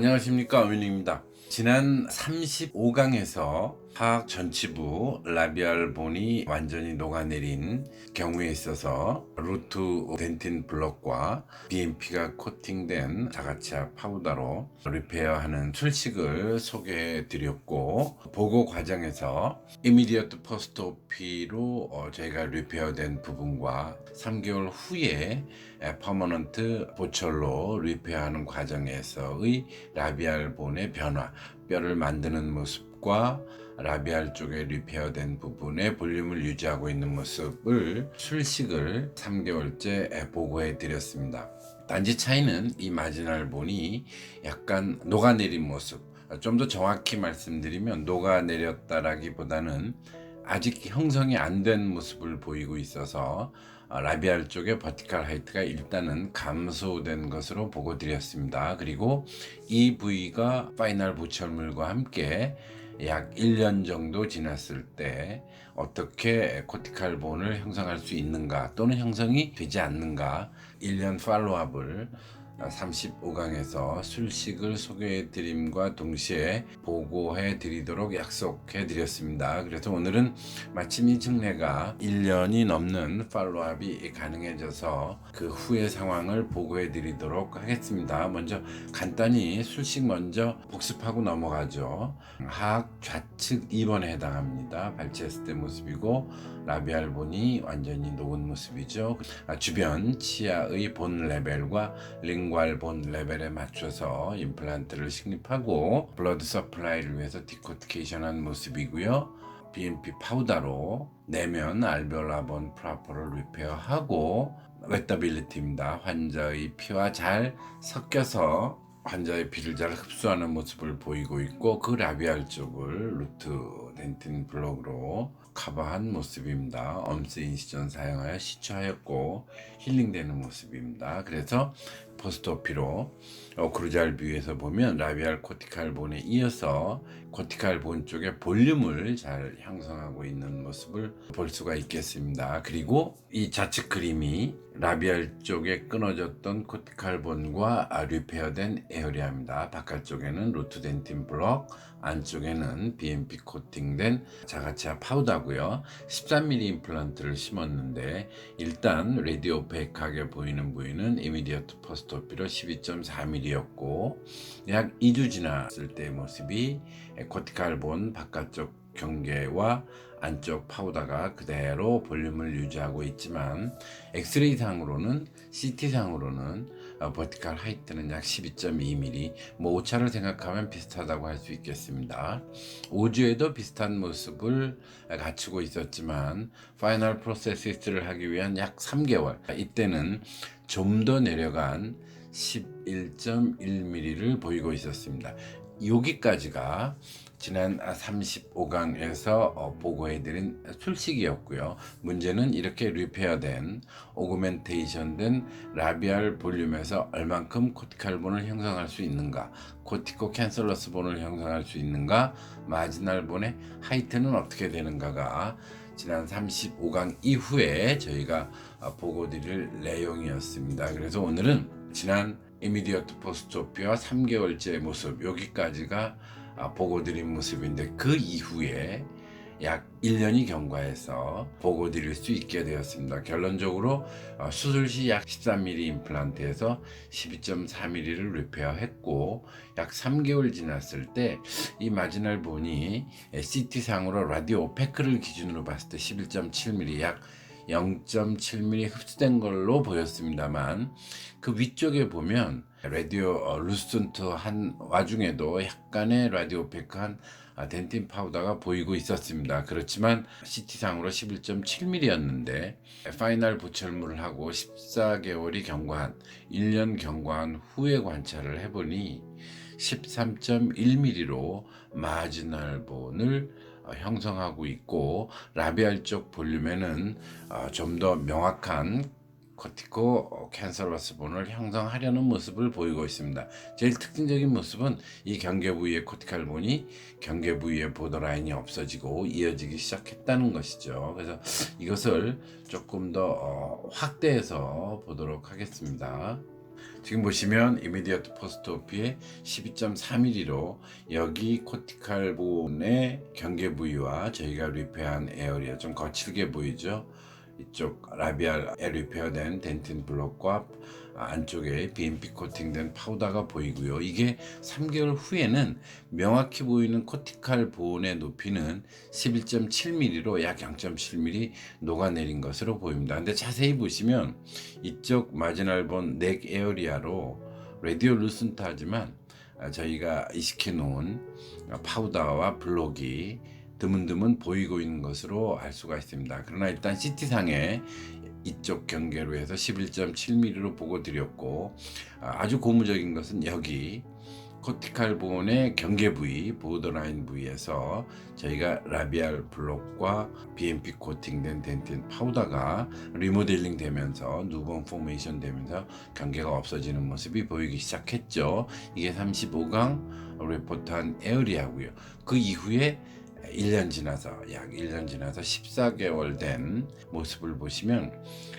안녕하십니까, 어윈입니다. 지난 35강에서 하악 전치부 라비알 본이 완전히 녹아내린 경우에 있어서 루트 덴틴 블럭과 BMP가 코팅된 자가치아 파우더로 리페어하는 술식을 소개해 드렸고, 보고 과정에서 이미디어트 포스트 오피로 저희가 리페어된 부분과 3개월 후에 퍼머넌트 보철로 리페어하는 과정에서의 라비알 본의 변화, 뼈를 만드는 모습과 라비알 쪽에 리페어된 부분의 볼륨을 유지하고 있는 모습을 술식을 3개월째 보고해 드렸습니다. 단지 차이는 이 마지날 본이 약간 녹아내린 모습, 좀 더 정확히 말씀드리면 녹아내렸다라기보다는 아직 형성이 안 된 모습을 보이고 있어서 라비알 쪽의 버티컬 하이트가 일단은 감소된 것으로 보고 드렸습니다. 그리고 이 부위가 파이널 보철물과 함께 약 1년 정도 지났을 때 어떻게 코티칼 본을 형성할 수 있는가 또는 형성이 되지 않는가 1년 팔로우업을 35강에서 술식을 소개해 드림과 동시에 보고해 드리도록 약속해 드렸습니다. 그래서 오늘은 마침 이 증례가 1년이 넘는 팔로우업이 가능해져서 그 후의 상황을 보고해 드리도록 하겠습니다. 먼저 간단히 술식 먼저 복습하고 넘어가죠. 하악 좌측 2번에 해당합니다. 발치했을 때 모습이고 라비알 본이 완전히 녹은 모습이죠. 주변 치아의 본 레벨과 링괄 본 레벨에 맞춰서 임플란트를 식립하고 블러드 서플라이를 위해서 디코티케이션한 모습이고요. BMP 파우더로 내면 알베올라 본 프라퍼를 리페어하고 웨터빌리티입니다. 환자의 피와 잘 섞여서 환자의 피를 잘 흡수하는 모습을 보이고 있고, 그 라비알 쪽을 루트 덴틴 블록으로 커버한 모습입니다. 엄스 인시전 사용하여 시추하였고 힐링되는 모습입니다. 그래서 포스트오피로 오크루잘 뷰에서 보면 라비알 코티칼 본에 이어서 코티칼 본 쪽에 볼륨을 잘 형성하고 있는 모습을 볼 수가 있겠습니다. 그리고 이 좌측 그림이 라비알 쪽에 끊어졌던 코티칼 본과 리페어된 에어리아입니다. 바깥쪽에는 루트 덴틴 블록, 안쪽에는 BMP 코팅된 자가치아 파우더고요. 13mm 임플란트를 심었는데 일단 레디오 페이크하게 보이는 부위는 이미디어트 포스트오피로 12.4mm였고 약 2주 지났을 때의 모습이 코티칼 본 바깥쪽 경계와 안쪽 파우더가 그대로 볼륨을 유지하고 있지만 엑스레이 상으로는 CT 상으로는 버티컬 하이트는 약 12.2mm, 오차를 생각하면 비슷하다고 할 수 있겠습니다. 5주에도 비슷한 모습을 갖추고 있었지만 파이널 프로세시스를 하기 위한 약 3개월, 이때는 좀 더 내려간 11.1mm를 보이고 있었습니다. 여기까지가 지난 35강에서 보고해드린 술식이었고요. 문제는 이렇게 리페어된 오그멘테이션된 라비알 볼륨에서 얼만큼 코티칼 본을 형성할 수 있는가, 코티코 캔슬러스 본을 형성할 수 있는가, 마지날 본의 하이트는 어떻게 되는가가 지난 35강 이후에 저희가 보고 드릴 내용이었습니다. 그래서 오늘은 지난 이미디어트 포스트오피와 3개월째 모습, 여기까지가 보고 드린 모습인데 그 이후에 약 1년이 경과해서 보고 드릴 수 있게 되었습니다. 결론적으로 수술 시 약 13mm 임플란트에서 12.4mm를 리페어했고 약 3개월 지났을 때 이 마지날 본이 CT상으로 라디오 페크를 기준으로 봤을 때 11.7mm, 약 0.7mm 흡수된 걸로 보였습니다만 그 위쪽에 보면 라디오 루스턴트한 와중에도 약간의 라디오 페크한 덴틴 파우더가 보이고 있었습니다. 그렇지만 CT상으로 11.7mm였는데 파이널 보철물을 하고 14개월이 경과한 1년 경과한 후에 관찰을 해보니 13.1mm로 마지널 본을 형성하고 있고, 라비알 쪽 볼륨에는 좀 더 명확한 코티코 캔슬러스 본을 형성하려는 모습을 보이고 있습니다. 제일 특징적인 모습은 이 경계 부위의 코티칼 본이 경계 부위의 보더라인이 없어지고 이어지기 시작했다는 것이죠. 그래서 이것을 조금 더 확대해서 보도록 하겠습니다. 지금 보시면 이미디어트 포스트오피의 12.3mm로 여기 코티칼 본의 경계 부위와 저희가 리페어한 에어리아 좀 거칠게 보이죠. 이쪽 라비알에 리페어된 덴틴 블록과 안쪽에 BMP 코팅된 파우더가 보이고요. 이게 3개월 후에는 명확히 보이는 코티칼 본의 높이는 11.7mm로 약 0.7mm 녹아내린 것으로 보입니다. 근데 자세히 보시면 이쪽 마지널 본 넥 에어리아로 라디오 루슨트하지만 저희가 이식해 놓은 파우더와 블록이 드문드문 보이고 있는 것으로 알 수가 있습니다. 그러나 일단 CT상에 이쪽 경계로 해서 11.7mm로 보고 드렸고, 아주 고무적인 것은 여기 코티칼 본의 경계 부위, 보더라인 부위에서 저희가 라비알 블록과 BMP 코팅된 덴틴 파우더가 리모델링 되면서 누번 포메이션 되면서 경계가 없어지는 모습이 보이기 시작했죠. 이게 35강 리포트한 에어리아고요. 그 이후에 1년 지나서 약 1년 지나서 14개월 된 모습을 보시면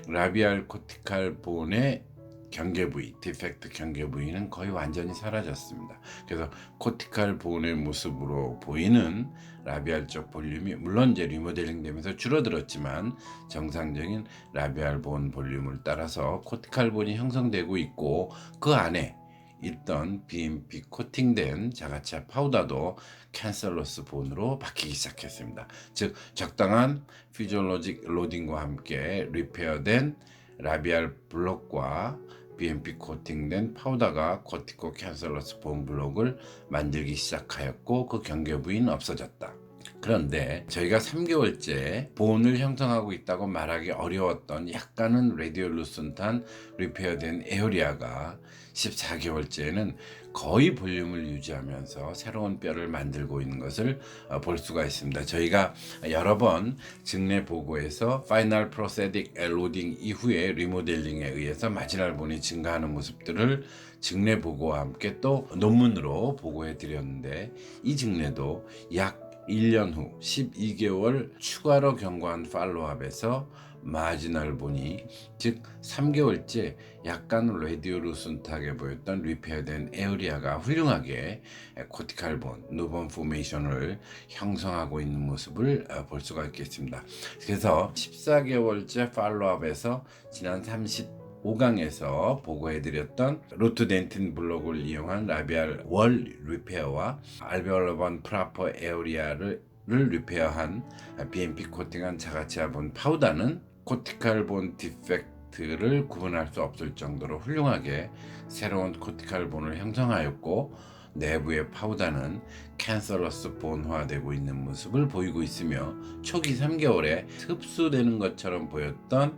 라비알 코티칼 본의 경계 부위, 디펙트 경계 부위는 거의 완전히 사라졌습니다. 그래서 코티칼 본의 모습으로 보이는 라비알 쪽 볼륨이 물론 이제 리모델링 되면서 줄어들었지만 정상적인 라비알 본 볼륨을 따라서 코티칼 본이 형성되고 있고, 그 안에 있던 BMP 코팅된 자가차 파우더도 캔슬러스 본으로 바뀌기 시작했습니다. 즉 적당한 피지올로직 로딩과 함께 리페어된 라비알 블록과 BMP 코팅된 파우더가 코티코 캔슬러스 본 블록을 만들기 시작하였고, 그 경계 부위는 없어졌다. 그런데 저희가 3개월째 본을 형성하고 있다고 말하기 어려웠던 약간은 레디올루슨탄 리페어된 에어리아가 14개월째에는 거의 볼륨을 유지하면서 새로운 뼈를 만들고 있는 것을 볼 수가 있습니다. 저희가 여러 번 증례 보고에서 파이널 프로세딕 로딩 이후에 리모델링에 의해서 마지날 본이 증가하는 모습들을 증례 보고와 함께 또 논문으로 보고해 드렸는데, 이 증례도 약 1년 후 12개월 추가로 경과한 팔로우업에서 마지널 본이, 즉 3개월째 약간 레디오루슨트하게 보였던 리페어된 에어리아가 훌륭하게 코티칼 본, 누번 포메이션을 형성하고 있는 모습을 볼 수가 있겠습니다. 그래서 14개월째 팔로우업에서 지난 35강에서 보고해드렸던 루트 덴틴 블록을 이용한 라비알 월 리페어와 알베올러 본 프라퍼 에어리아를 리페어한 BMP 코팅한 자가치아 본 파우더는 코티칼 본 디펙트를 구분할 수 없을 정도로 훌륭하게 새로운 코티칼 본을 형성하였고, 내부의 파우더는 캔슬러스 본화되고 있는 모습을 보이고 있으며, 초기 3개월에 흡수되는 것처럼 보였던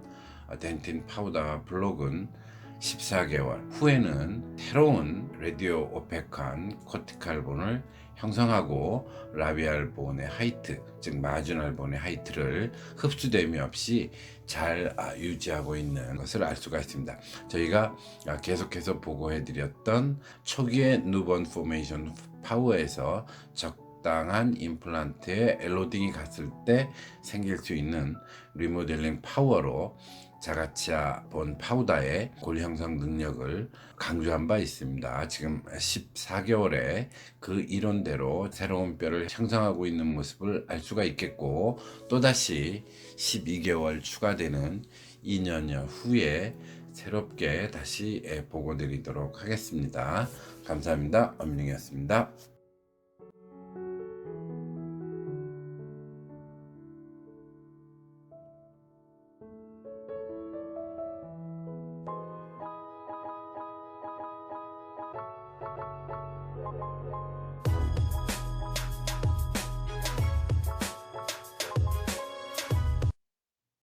덴틴 파우더 블록은 14개월 후에는 새로운 레디오 오펙한 코티칼 본을 형성하고 라비알 본의 하이트, 즉 마지널 본의 하이트를 흡수됨이 없이 잘 유지하고 있는 것을 알 수가 있습니다. 저희가 계속해서 보고해드렸던 초기의 누번 포메이션 파워에서 적당한 임플란트의 엘로딩이 갔을 때 생길 수 있는 리모델링 파워로 자가치아 본 파우더의 골 형성 능력을 강조한 바 있습니다. 지금 14개월에 그 이론대로 새로운 뼈를 형성하고 있는 모습을 알 수가 있겠고, 또다시 12개월 추가되는 2년여 후에 새롭게 다시 보고 드리도록 하겠습니다. 감사합니다. 엄민영이었습니다.